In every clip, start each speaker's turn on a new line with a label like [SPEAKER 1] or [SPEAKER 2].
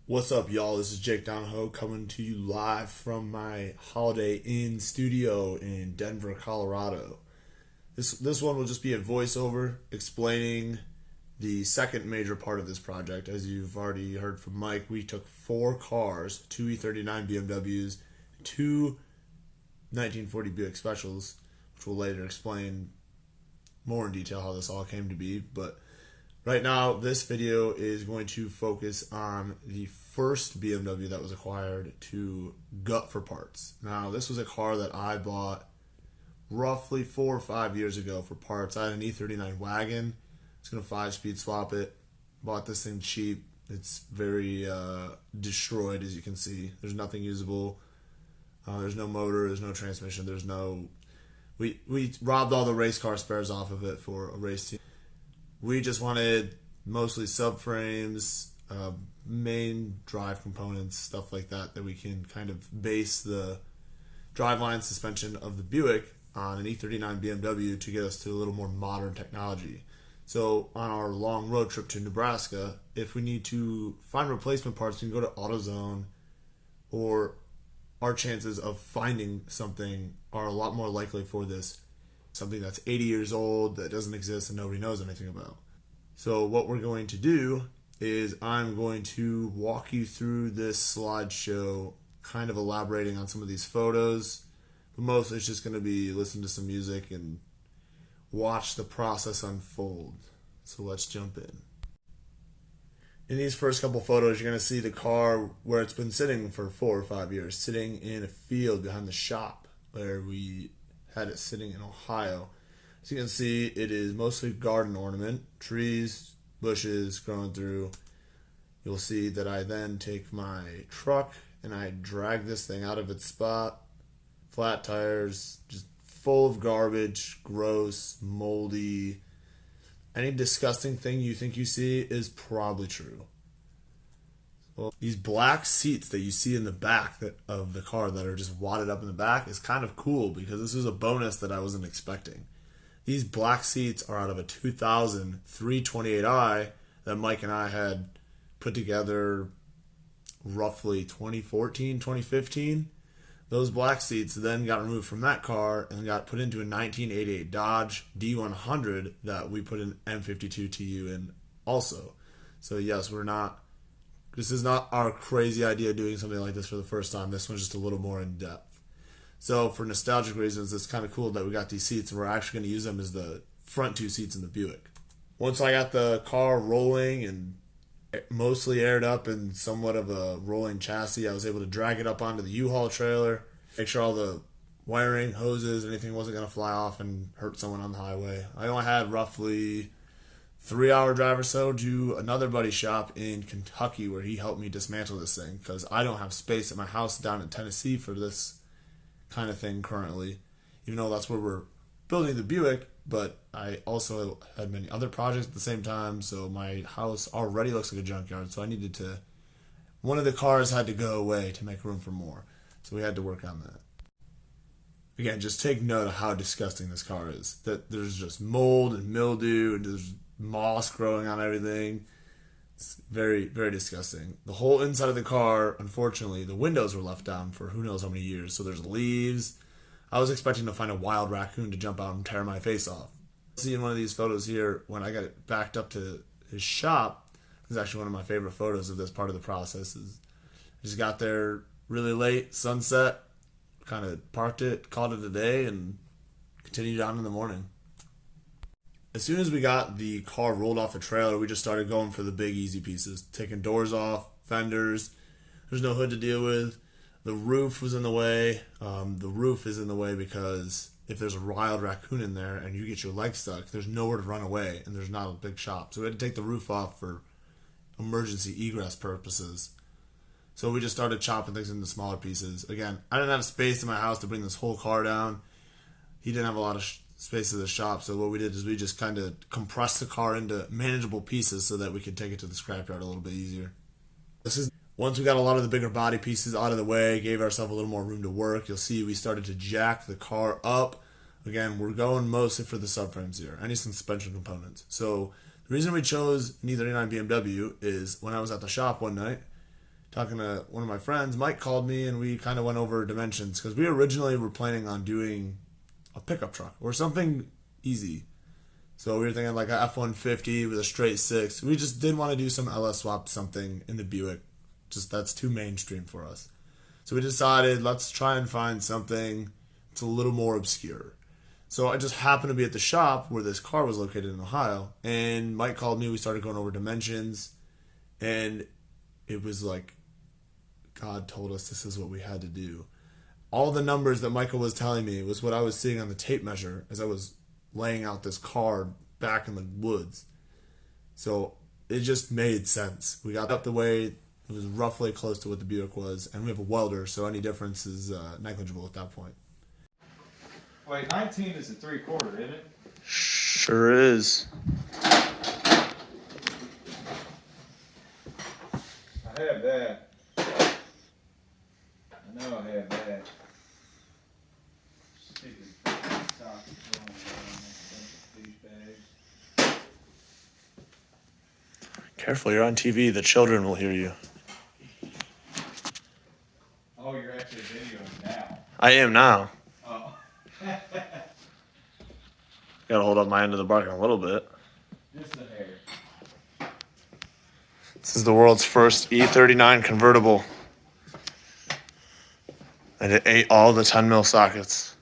[SPEAKER 1] What's up, y'all? This is Jake Donahoe coming to you live from my Holiday Inn studio in Denver, Colorado. This one will just be a voiceover explaining the second major part of this project. As you've already heard from Mike, we took four cars, two E39 BMWs, two 1940 Buick Specials, which we'll later explain more in detail how this all came to be. But right now, this video is going to focus on the first BMW that was acquired to gut for parts. Now, this was a car that I bought roughly 4 or 5 years ago for parts. I had an E39 wagon. I was going to 5-speed swap it. Bought this thing cheap. It's very destroyed, as you can see. There's nothing usable. There's no motor. There's no transmission. There's no... We robbed all the race car spares off of it for a race team. We just wanted mostly subframes, main drive components, stuff like that we can kind of base the driveline suspension of the Buick on an E39 BMW to get us to a little more modern technology. So on our long road trip to Nebraska, if we need to find replacement parts, we can go to AutoZone, or our chances of finding something are a lot more likely for this. Something that's 80 years old, that doesn't exist, and nobody knows anything about. So what we're going to do is I'm going to walk you through this slideshow, kind of elaborating on some of these photos. But mostly it's just going to be listen to some music and watch the process unfold. So let's jump in. In these first couple photos, you're going to see the car where it's been sitting for 4 or 5 years, sitting in a field behind the shop where we had it sitting in Ohio. As you can see, it is mostly garden ornament, trees, bushes growing through. You'll see that I then take my truck and I drag this thing out of its spot. Flat tires, just full of garbage, gross, moldy. Any disgusting thing you think you see is probably true. Well, these black seats that you see in the back of the car that are just wadded up in the back is kind of cool because this is a bonus that I wasn't expecting. These black seats are out of a 2000 328i that Mike and I had put together roughly 2014, 2015. Those black seats then got removed from that car and got put into a 1988 Dodge D100 that we put an M52 TU in also. So yes, this is not our crazy idea doing something like this for the first time. This one's just a little more in depth. So for nostalgic reasons, it's kind of cool that we got these seats and we're actually going to use them as the front two seats in the Buick. Once I got the car rolling and mostly aired up in somewhat of a rolling chassis, I was able to drag it up onto the U-Haul trailer, make sure all the wiring, hoses, anything wasn't going to fly off and hurt someone on the highway. I only had roughly 3-hour drive or so to another buddy's shop in Kentucky where he helped me dismantle this thing because I don't have space at my house down in Tennessee for this kind of thing currently, even though that's where we're building the Buick. But I also had many other projects at the same time, so my house already looks like a junkyard, so one of the cars had to go away to make room for more, so we had to work on that. Again, just take note of how disgusting this car is. That there's just mold and mildew and there's moss growing on everything. It's very, very disgusting. The whole inside of the car, unfortunately, the windows were left down for who knows how many years. So there's leaves. I was expecting to find a wild raccoon to jump out and tear my face off. See in one of these photos here, when I got it backed up to his shop, this is actually one of my favorite photos of this part of the process. I just got there really late, sunset, kind of parked it, called it a day, and continued on in the morning. As soon as we got the car rolled off the trailer, we just started going for the big easy pieces. Taking doors off, fenders. There's no hood to deal with. The roof was in the way. The roof is in the way because if there's a wild raccoon in there and you get your leg stuck, there's nowhere to run away and there's not a big shop. So we had to take the roof off for emergency egress purposes. So we just started chopping things into smaller pieces. Again, I didn't have space in my house to bring this whole car down. He didn't have a lot of space at the shop, so what we did is we just kind of compressed the car into manageable pieces so that we could take it to the scrapyard a little bit easier. Once we got a lot of the bigger body pieces out of the way, gave ourselves a little more room to work, you'll see we started to jack the car up. Again, we're going mostly for the subframes here, any suspension components. So the reason we chose an E39 BMW is when I was at the shop one night, talking to one of my friends. Mike called me and we kind of went over dimensions because we originally were planning on doing a pickup truck or something easy. So we were thinking like a F-150 with a straight six. We just didn't want to do some LS swap something in the Buick. Just that's too mainstream for us. So we decided let's try and find something that's a little more obscure. So I just happened to be at the shop where this car was located in Ohio, and Mike called me. We started going over dimensions, and it was like God told us this is what we had to do. All the numbers that Michael was telling me was what I was seeing on the tape measure as I was laying out this car back in the woods. So it just made sense. We got up the way it was roughly close to what the Buick was, and we have a welder, so any difference is negligible at that point.
[SPEAKER 2] Wait, 19 is a 3/4, isn't it?
[SPEAKER 1] Sure is.
[SPEAKER 2] I have that. I know I have that. Stupid sockets going on these bags.
[SPEAKER 1] Careful, you're on TV. The children will hear you.
[SPEAKER 2] Oh, you're actually videoing now.
[SPEAKER 1] I am now.
[SPEAKER 2] Oh.
[SPEAKER 1] Gotta hold up my end of the bargain a little bit.
[SPEAKER 2] Just a hair.
[SPEAKER 1] This is the world's first E39 convertible. And it ate all the 10 mil sockets.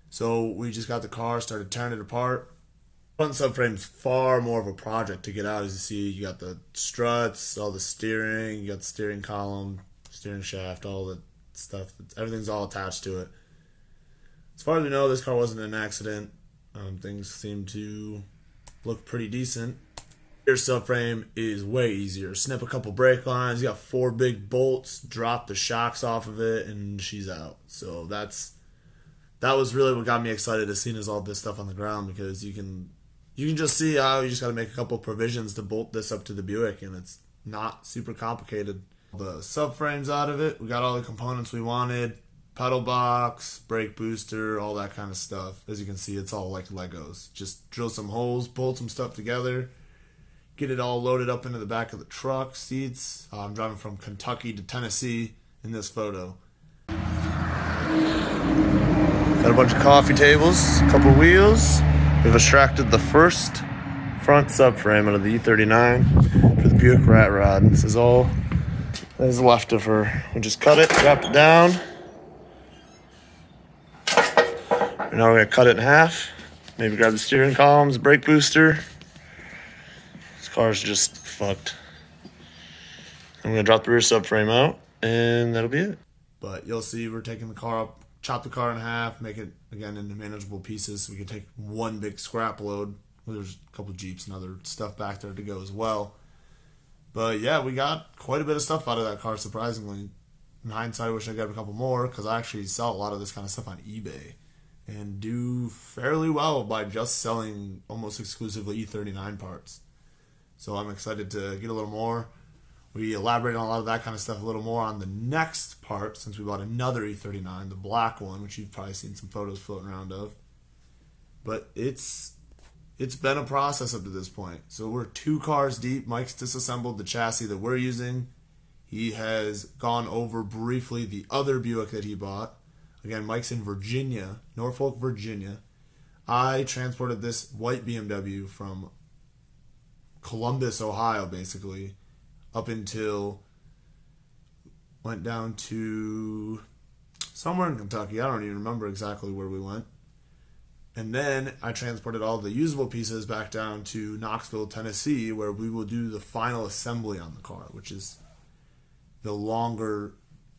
[SPEAKER 1] So we just got the car, started tearing it apart. Front subframe's far more of a project to get out. As you see, you got the struts, all the steering, you got the steering column, steering shaft, all the stuff. Everything's all attached to it. As far as we know, this car wasn't an accident. Things seem to look pretty decent. Rear subframe is way easier. Snip a couple brake lines. You got 4 big bolts. Drop the shocks off of it, and she's out. So that was really what got me excited as soon as all this stuff on the ground, because you can just see how you just got to make a couple provisions to bolt this up to the Buick, and it's not super complicated. The subframe's out of it. We got all the components we wanted. Pedal box, brake booster, all that kind of stuff. As you can see, it's all like Legos. Just drill some holes, bolt some stuff together, get it all loaded up into the back of the truck, seats. I'm driving from Kentucky to Tennessee in this photo. Got a bunch of coffee tables, a couple wheels. We've extracted the first front subframe out of the E39 for the Buick Rat Rod. This is all that is left of her. We just cut it, dropped it down. And now we're going to cut it in half. Maybe grab the steering columns, brake booster. This car's just fucked. I'm going to drop the rear subframe out, and that'll be it. But you'll see we're taking the car up, chop the car in half, make it, again, into manageable pieces so we can take one big scrap load. There's a couple Jeeps and other stuff back there to go as well. But yeah, we got quite a bit of stuff out of that car, surprisingly. In hindsight, I wish I got a couple more, because I actually sell a lot of this kind of stuff on eBay and do fairly well by just selling almost exclusively E39 parts. So I'm excited to get a little more. We elaborated on a lot of that kind of stuff a little more on the next part, since we bought another E39, the black one, which you've probably seen some photos floating around of. But it's been a process up to this point. So we're 2 cars deep. Mike's disassembled the chassis that we're using. He has gone over briefly the other Buick that he bought. Again, Mike's in Virginia, Norfolk, Virginia. I transported this white BMW from Columbus, Ohio, basically, up until went down to somewhere in Kentucky. I don't even remember exactly where we went. And then I transported all the usable pieces back down to Knoxville, Tennessee, where we will do the final assembly on the car, which is the longer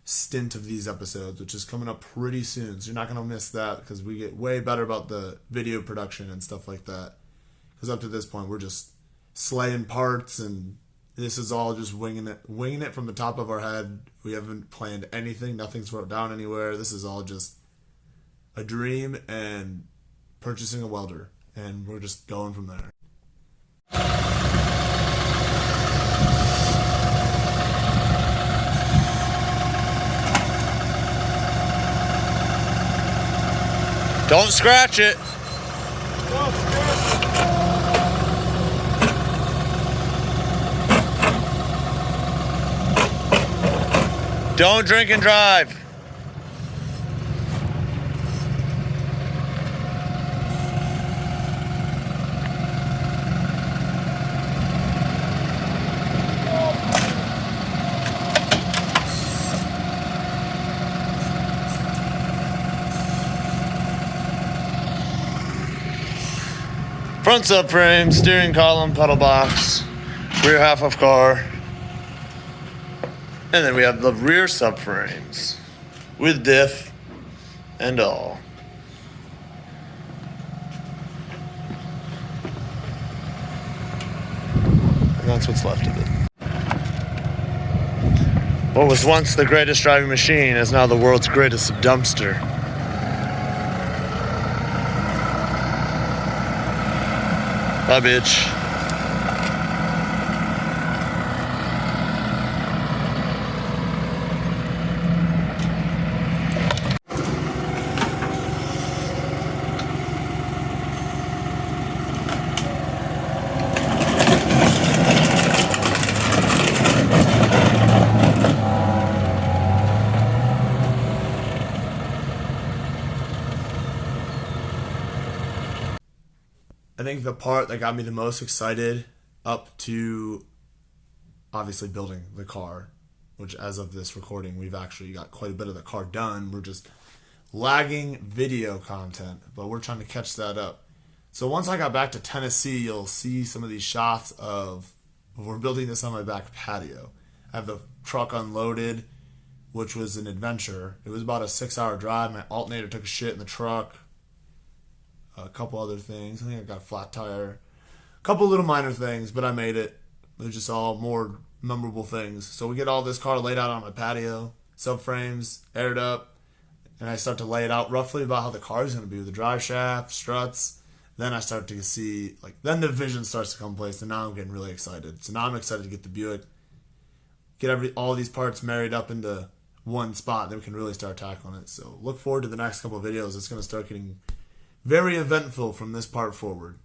[SPEAKER 1] stint of these episodes, which is coming up pretty soon. So you're not going to miss that, because we get way better about the video production and stuff like that. Because up to this point, we're just slaying parts, and this is all just winging it from the top of our head. We haven't planned anything. Nothing's wrote down anywhere. This is all just a dream and purchasing a welder, and we're just going from there. Don't scratch it.
[SPEAKER 2] Don't scratch it.
[SPEAKER 1] Don't drink and drive. Front subframe, steering column, pedal box, rear half of car. And then we have the rear subframes with diff and all. And that's what's left of it. What was once the greatest driving machine is now the world's greatest dumpster. Bye, bitch. I think the part that got me the most excited up to obviously building the car, which as of this recording, we've actually got quite a bit of the car done. We're just lagging video content, but we're trying to catch that up. So once I got back to Tennessee, you'll see some of these shots of we're building this on my back patio. I have the truck unloaded, which was an adventure. It was about a 6-hour drive. My alternator took a shit in the truck. A couple other things. I think I got a flat tire. A couple little minor things, but I made it. They're just all more memorable things. So we get all this car laid out on my patio, subframes, aired up, and I start to lay it out roughly about how the car is going to be with the drive shaft, struts. Then I start to see, then the vision starts to come in place, and now I'm getting really excited. So now I'm excited to get the Buick, get all these parts married up into one spot, then we can really start tackling it. So look forward to the next couple of videos. It's going to start getting very eventful from this part forward.